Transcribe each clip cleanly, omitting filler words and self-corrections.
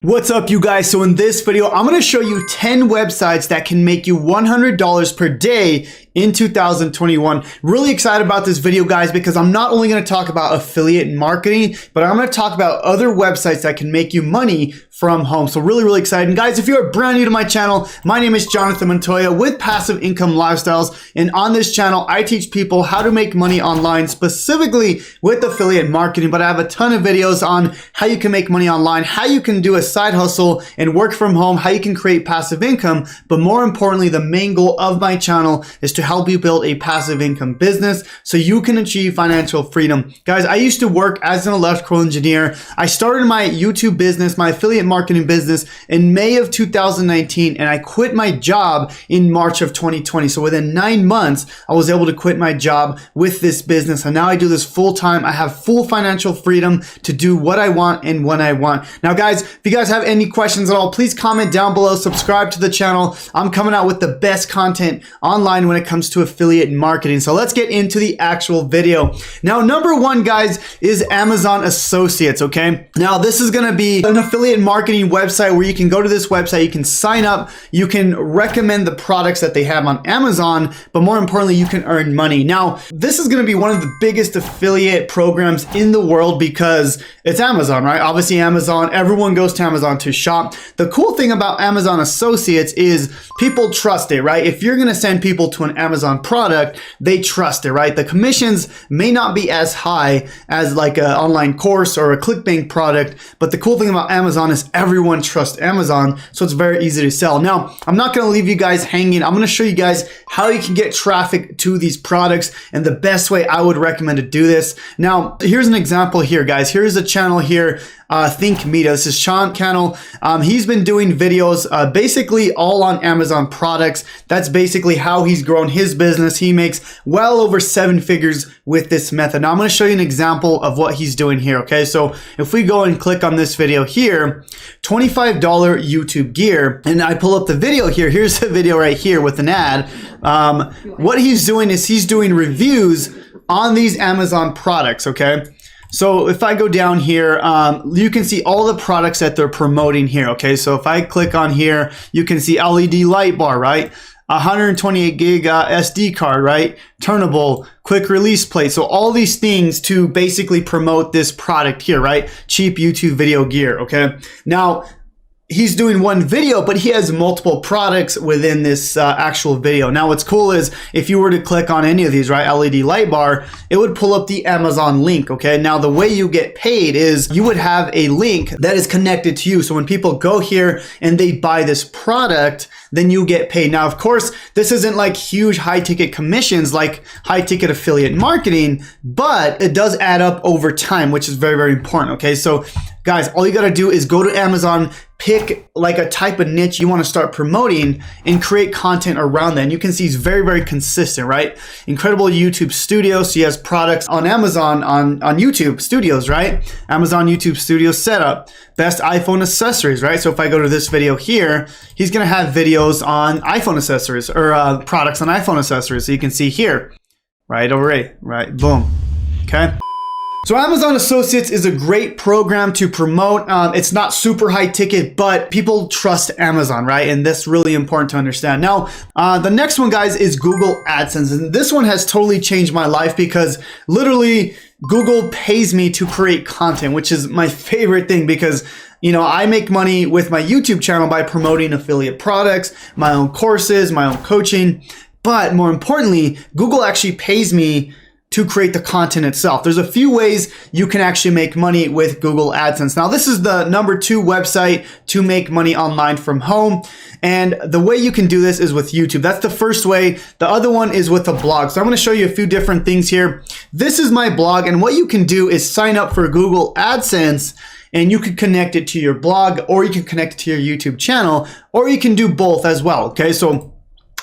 What's up, you guys? So in this video, I'm going to show you 10 websites that can make you $100 per day in 2021. Really excited about this video, guys, because I'm not only going to talk about affiliate marketing, but I'm going to talk about other websites that can make you money from home. So really excited. And guys, if you're brand new to my channel, my name is Jonathan Montoya with Passive Income Lifestyles. And on this channel, I teach people how to make money online, specifically with affiliate marketing. But I have a ton of videos on how you can make money online, how you can do a side hustle and work from home, how you can create passive income. But more importantly, the main goal of my channel is to help you build a passive income business so you can achieve financial freedom. Guys, I used to work as an electrical engineer. I started my YouTube business, my affiliate marketing business in May of 2019, and I quit my job in March of 2020. So within 9 months, I was able to quit my job with this business. And now I do this full time. I have full financial freedom to do what I want and when I want. Now, guys, if you guys have any questions at all, please comment down below, subscribe to the channel. I'm coming out with the best content online when it comes to affiliate marketing. So let's get into the actual video. Now, number one, guys, is Amazon Associates, okay? Now, this is gonna be an affiliate marketing website where you can go to this website, you can sign up, you can recommend the products that they have on Amazon, but more importantly, you can earn money. Now, this is gonna be one of the biggest affiliate programs in the world because it's Amazon, right? Obviously, Amazon, everyone goes to Amazon to shop. The cool thing about Amazon Associates is people trust it, right? If you're gonna send people to an Amazon product, they trust it, right? The commissions may not be as high as like an online course or a ClickBank product, but the cool thing about Amazon is everyone trusts Amazon, so it's very easy to sell. Now, I'm not gonna leave you guys hanging. I'm gonna show you guys how you can get traffic to these products and the best way I would recommend to do this. Now, here's an example here, guys. Here's a channel here, Think Media. This is Sean Cannell. He's been doing videos basically all on Amazon products. That's basically how he's grown his business. He makes well over 7 figures with this method. Now, I'm going to show you an example of what he's doing here, okay? So if we go and click on this video here, $25 YouTube gear, and I pull up the video here. Here's the video right here with an ad. What he's doing is he's doing reviews on these Amazon products, okay? So if I go down here, you can see all the products that they're promoting here, okay? So if I click on here, you can see LED light bar, right? 128 gig SD card, right? Turnable, quick release plate. So all these things to basically promote this product here, right? Cheap YouTube video gear, okay? Now, he's doing one video, but he has multiple products within this actual video. Now, what's cool is if you were to click on any of these, right, LED light bar, it would pull up the Amazon link, okay? Now, the way you get paid is you would have a link that is connected to you. So when people go here and they buy this product, then you get paid. Now, of course, this isn't like huge high ticket commissions like high ticket affiliate marketing, but it does add up over time, which is very important, okay? So guys, all you gotta do is go to Amazon, pick like a type of niche you wanna start promoting and create content around that. And you can see he's very consistent, right? Incredible YouTube studio. So he has products on Amazon, on YouTube studios, right? Amazon YouTube studio setup, best iPhone accessories, right? So if I go to this video here, he's gonna have videos on iPhone accessories or products on iPhone accessories. So you can see here, right over here, right? Boom, okay? So Amazon Associates is a great program to promote. It's not super high ticket, but people trust Amazon, right? And that's really important to understand. Now, the next one, guys, is Google AdSense. And this one has totally changed my life because literally Google pays me to create content, which is my favorite thing because you know, I make money with my YouTube channel by promoting affiliate products, my own courses, my own coaching. But more importantly, Google actually pays me to create the content itself. There's a few ways you can actually make money with Google AdSense. Now, this is the #2 website to make money online from home. And the way you can do this is with YouTube. That's the first way. The other one is with a blog. So I'm gonna show you a few different things here. This is my blog, and what you can do is sign up for Google AdSense, and you can connect it to your blog, or you can connect it to your YouTube channel, or you can do both as well, okay? So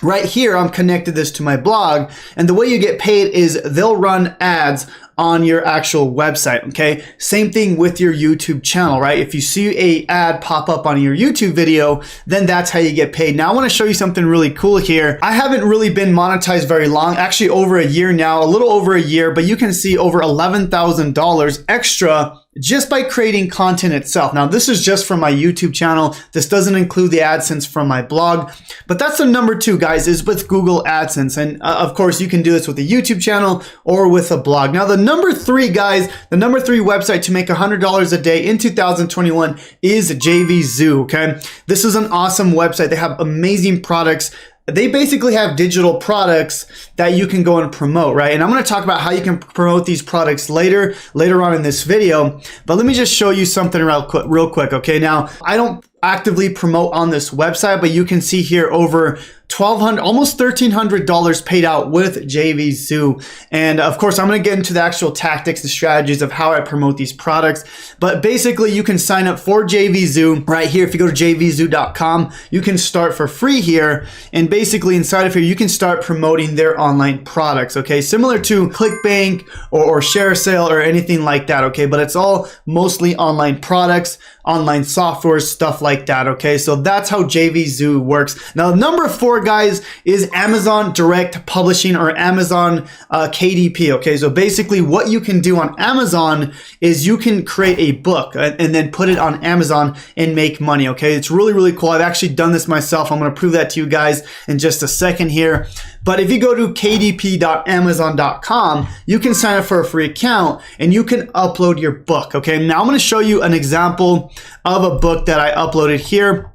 right here, I'm connected this to my blog, and the way you get paid is they'll run ads on your actual website, okay? Same thing with your YouTube channel, right? If you see a ad pop up on your YouTube video, then that's how you get paid. Now I want to show you something really cool here. I haven't really been monetized very long, actually over a year now, a little over a year, but you can see over $11,000 extra just by creating content itself. Now, this is just from my YouTube channel. This doesn't include the AdSense from my blog, but that's the number 2, guys, is with Google AdSense. And of course, you can do this with a YouTube channel or with a blog. Now, the number 3, guys, the number 3 website to make $100 a day in 2021 is JVZoo, okay? This is an awesome website. They have amazing products. They basically have digital products that you can go and promote, right? And I'm going to talk about how you can promote these products later on in this video. But let me just show you something real quick, okay? Now, I don't actively promote on this website, but you can see here over $1,200, almost $1,300 paid out with JVZoo. And of course, I'm going to get into the actual tactics, the strategies of how I promote these products. But basically, you can sign up for JVZoo right here. If you go to jvzoo.com, you can start for free here. And basically, inside of here, you can start promoting their online products, okay? Similar to ClickBank or ShareSale or anything like that, okay? But it's all mostly online products, online software, stuff like that, okay? So that's how JVZoo works. Now, number 4, guys, is Amazon Direct Publishing or Amazon KDP, okay? So basically what you can do on Amazon is you can create a book and then put it on Amazon and make money, okay? It's really, really cool. I've actually done this myself. I'm gonna prove that to you guys in just a second here. But if you go to kdp.amazon.com, you can sign up for a free account and you can upload your book, okay? Now I'm gonna show you an example of a book that I uploaded here.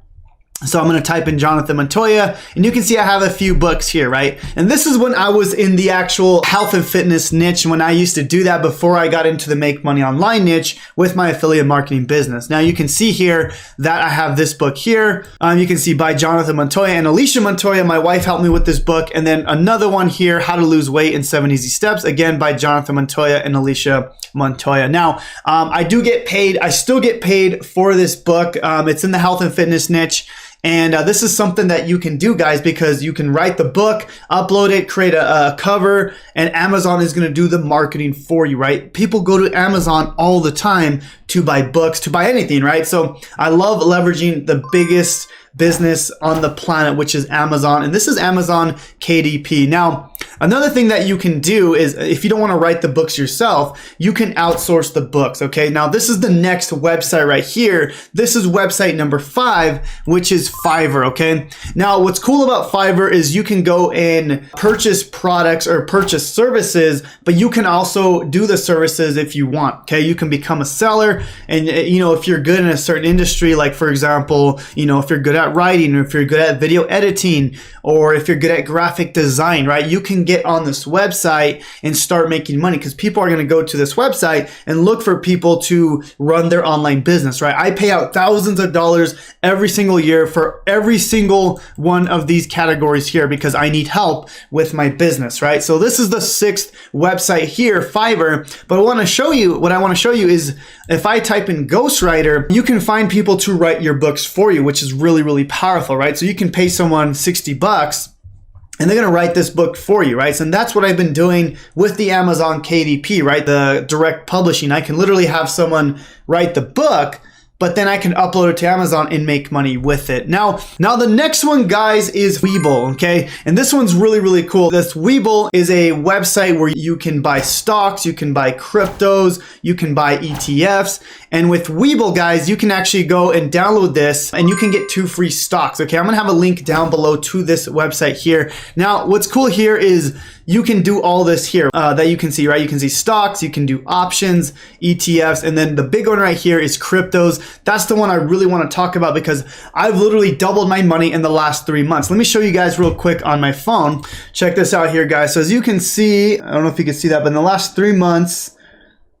So I'm going to type in Jonathan Montoya, and you can see I have a few books here, right? And this is when I was in the actual health and fitness niche, when I used to do that before I got into the make money online niche with my affiliate marketing business. Now you can see here that I have this book here. You can see by Jonathan Montoya and Alicia Montoya. My wife helped me with this book. And then another one here, How to Lose Weight in 7 Easy Steps, again by Jonathan Montoya and Alicia Montoya. Now, I do get paid. I still get paid for this book. It's in the health and fitness niche. And this is something that you can do, guys, because you can write the book, upload it, create a cover, and Amazon is going to do the marketing for you, right? People go to Amazon all the time to buy books, to buy anything, right? So I love leveraging the biggest business on the planet, which is Amazon. And this is Amazon KDP. Now, another thing that you can do is if you don't want to write the books yourself, you can outsource the books, okay? Now, this is the next website right here. This is website number 5, which is Fiverr, okay? Now, what's cool about Fiverr is you can go and purchase products or purchase services, but you can also do the services if you want, okay? You can become a seller, and you know, if you're good in a certain industry, like for example, you know, if you're good at writing, or if you're good at video editing, or if you're good at graphic design, right? You can get on this website and start making money, because people are going to go to this website and look for people to run their online business, right? I pay out thousands of dollars every single year for every single one of these categories here because I need help with my business, right? So this is the 6th website here, Fiverr. But what I want to show you is if I type in ghostwriter, you can find people to write your books for you, which is really, really powerful, right? So you can pay someone $60 and they're going to write this book for you, right? So, and that's what I've been doing with the Amazon KDP, right? The direct publishing. I can literally have someone write the book, but then I can upload it to Amazon and make money with it. Now the next one, guys, is WeBull, okay? And this one's really, really cool. This WeBull is a website where you can buy stocks, you can buy cryptos, you can buy ETFs. And with WeBull, guys, you can actually go and download this and you can get 2 free stocks, okay? I'm gonna have a link down below to this website here. Now, what's cool here is you can do all this here that you can see, right? You can see stocks, you can do options, ETFs, and then the big one right here is cryptos. That's the one I really want to talk about because I've literally doubled my money in the last 3 months. Let me show you guys real quick on my phone. Check this out here, guys. So as you can see, I don't know if you can see that, but in the last 3 months,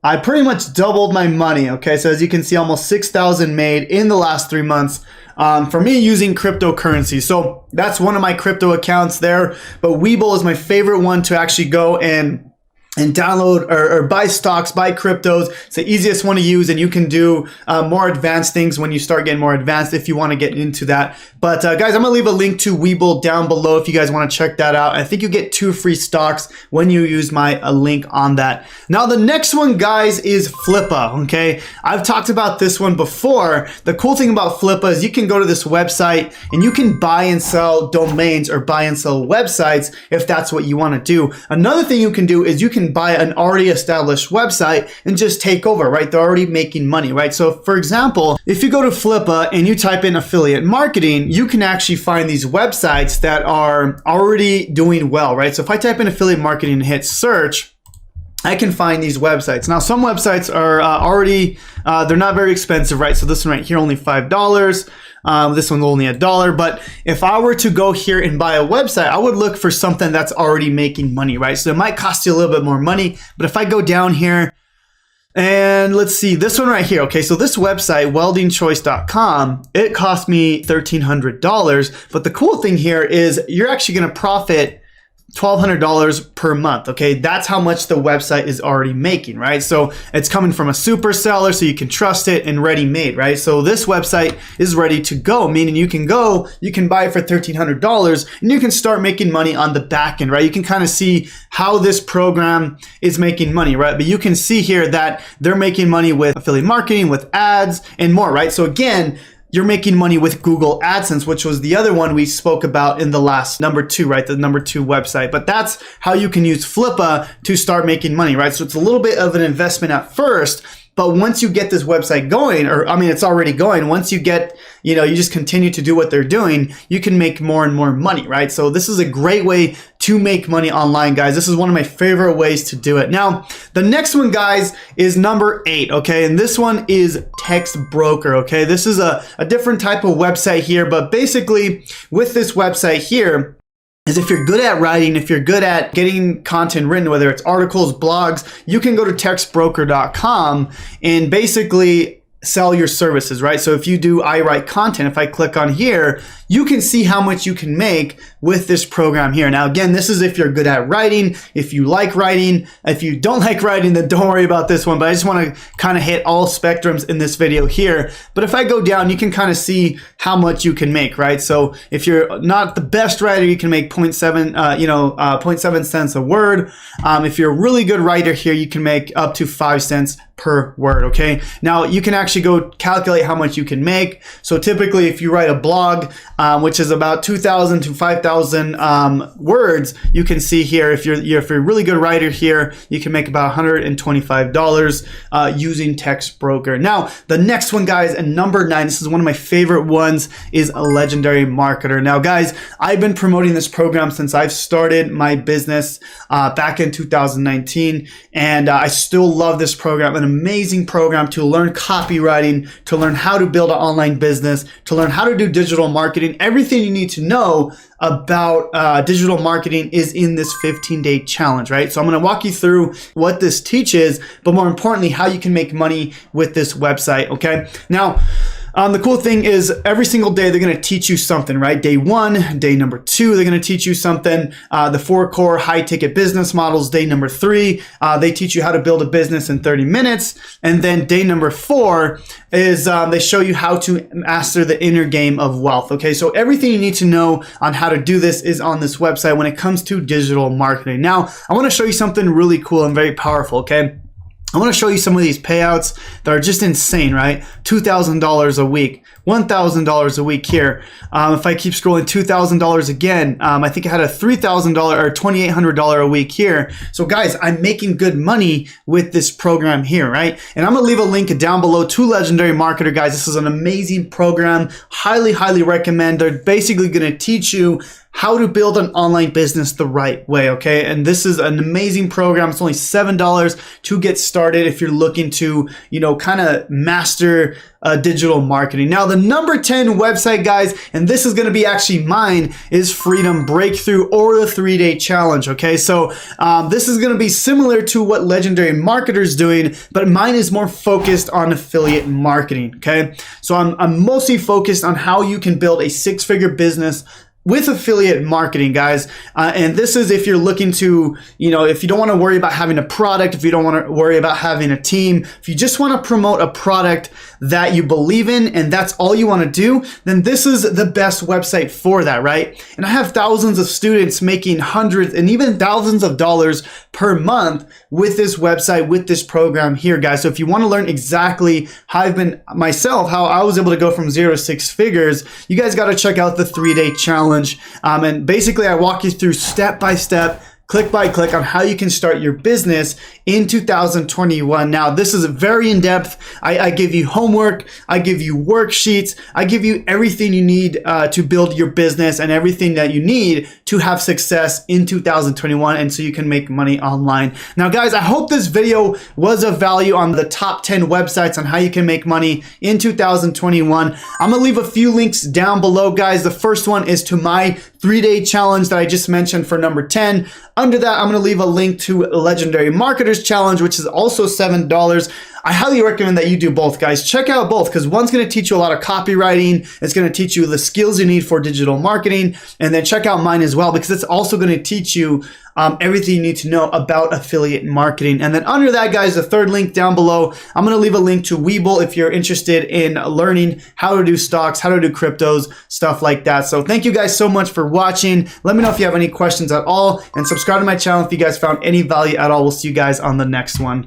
I pretty much doubled my money, okay? So as you can see, almost 6,000 made in the last 3 months. For me using cryptocurrency. So that's one of my crypto accounts there, but WeBull is my favorite one to actually go and and download or buy stocks, buy cryptos. It's the easiest one to use, and you can do more advanced things when you start getting more advanced if you want to get into that. But guys, I'm gonna leave a link to WeBull down below if you guys want to check that out. I think you get 2 free stocks when you use my link on that. Now the next one, guys, is Flippa. Okay, I've talked about this one before. The cool thing about Flippa is you can go to this website and you can buy and sell domains or buy and sell websites if that's what you want to do. Another thing you can do is you can buy an already established website and just take over, right? They're already making money, right? So for example, if you go to Flippa and you type in affiliate marketing, you can actually find these websites that are already doing well, right? So if I type in affiliate marketing and hit search, I can find these websites. Now, some websites are already, they're not very expensive, right? So this one right here, only $5. This one's only $1. But if I were to go here and buy a website, I would look for something that's already making money, right? So it might cost you a little bit more money. But if I go down here and let's see this one right here. Okay, so this website, weldingchoice.com, it cost me $1,300. But the cool thing here is you're actually going to profit $1,200 per month. Okay, that's how much the website is already making, right? So it's coming from a super seller, so you can trust it and ready made, right? So this website is ready to go, meaning you can buy it for $1,300 and you can start making money on the back end, right? You can kind of see how this program is making money, right? But you can see here that they're making money with affiliate marketing, with ads and more, right? So again, you're making money with Google AdSense, which was the other one we spoke about in the last number 2, right? The number 2 website. But that's how you can use Flippa to start making money, right? So it's a little bit of an investment at first, but once you get this website going, or I mean, it's already going, once you get, you just continue to do what they're doing, you can make more and more money, right? So this is a great way to make money online, guys. This is one of my favorite ways to do it. Now, the next one, guys, is number 8, okay? And this one is TextBroker, okay? This is a different type of website here, but basically with this website here, is if you're good at writing, if you're good at getting content written, whether it's articles, blogs, you can go to textbroker.com and basically sell your services, right? So if you do I write content, if I click on here, you can see how much you can make with this program here. Now, again, this is if you're good at writing, if you like writing. If you don't like writing, then don't worry about this one, but I just want to kind of hit all spectrums in this video here. But if I go down, you can kind of see how much you can make, right? So if you're not the best writer, you can make 0.7 cents a word. If you're a really good writer here, you can make up to 5 cents per word, okay? Now, you can actually go calculate how much you can make. So typically, if you write a blog, which is about 2,000 to 5,000 words, you can see here, if you're a really good writer here, you can make about $125 using TextBroker. Now, the next one, guys, and number 9, this is one of my favorite ones, is a legendary marketer. Now, guys, I've been promoting this program since I've started my business back in 2019, and I still love this program. An amazing program to learn copywriting, to learn how to build an online business, to learn how to do digital marketing. Everything you need to know about digital marketing is in this 15-day challenge, right? So I'm going to walk you through what this teaches, but more importantly, how you can make money with this website, okay? Now, the cool thing is every single day they're going to teach you something, right? Day 1, day number 2, they're going to teach you something. The 4 core high ticket business models. Day number 3, they teach you how to build a business in 30 minutes. And then day number 4 is they show you how to master the inner game of wealth. Okay, so everything you need to know on how to do this is on this website when it comes to digital marketing. Now, I want to show you something really cool and very powerful, okay? I want to show you some of these payouts that are just insane, right? $2,000 a week, $1,000 a week here. If I keep scrolling, $2,000 again. I think I had a $3,000 or $2,800 a week here. So guys, I'm making good money with this program here, right? And I'm going to leave a link down below to Legendary Marketer, guys. This is an amazing program. Highly, highly recommend. They're basically going to teach you how to build an online business the right way, okay? And this is an amazing program. It's only $7 to get started if you're looking to, kind of master digital marketing. Now, the number 10 website, guys, and this is going to be actually mine, is Freedom Breakthrough, or the 3-day challenge, okay? So this is going to be similar to what Legendary Marketer is doing, but mine is more focused on affiliate marketing, okay? So I'm mostly focused on how you can build a 6-figure business with affiliate marketing, guys. And this is if you're looking to, if you don't want to worry about having a product, if you don't want to worry about having a team, if you just want to promote a product that you believe in and that's all you want to do, then this is the best website for that, right? And I have thousands of students making hundreds and even thousands of dollars per month with this website, with this program here, guys. So if you want to learn exactly how I've been myself, how I was able to go from 0 to 6 figures, you guys got to check out the 3-day challenge. And basically I walk you through step by step, click by click on how you can start your business in 2021. Now, this is very in-depth. I give you homework, I give you worksheets, I give you everything you need to build your business and everything that you need to have success in 2021 and so you can make money online. Now, guys, I hope this video was of value on the top 10 websites on how you can make money in 2021. I'm gonna leave a few links down below, guys. The first one is to my 3-day challenge that I just mentioned for number 10. Under that, I'm going to leave a link to Legendary Marketers Challenge, which is also $7. I highly recommend that you do both, guys. Check out both because one's going to teach you a lot of copywriting. It's going to teach you the skills you need for digital marketing. And then check out mine as well because it's also going to teach you everything you need to know about affiliate marketing. And then under that, guys, the third link down below, I'm going to leave a link to WeBull if you're interested in learning how to do stocks, how to do cryptos, stuff like that. So thank you guys so much for watching. Let me know if you have any questions at all and subscribe to my channel if you guys found any value at all. We'll see you guys on the next one.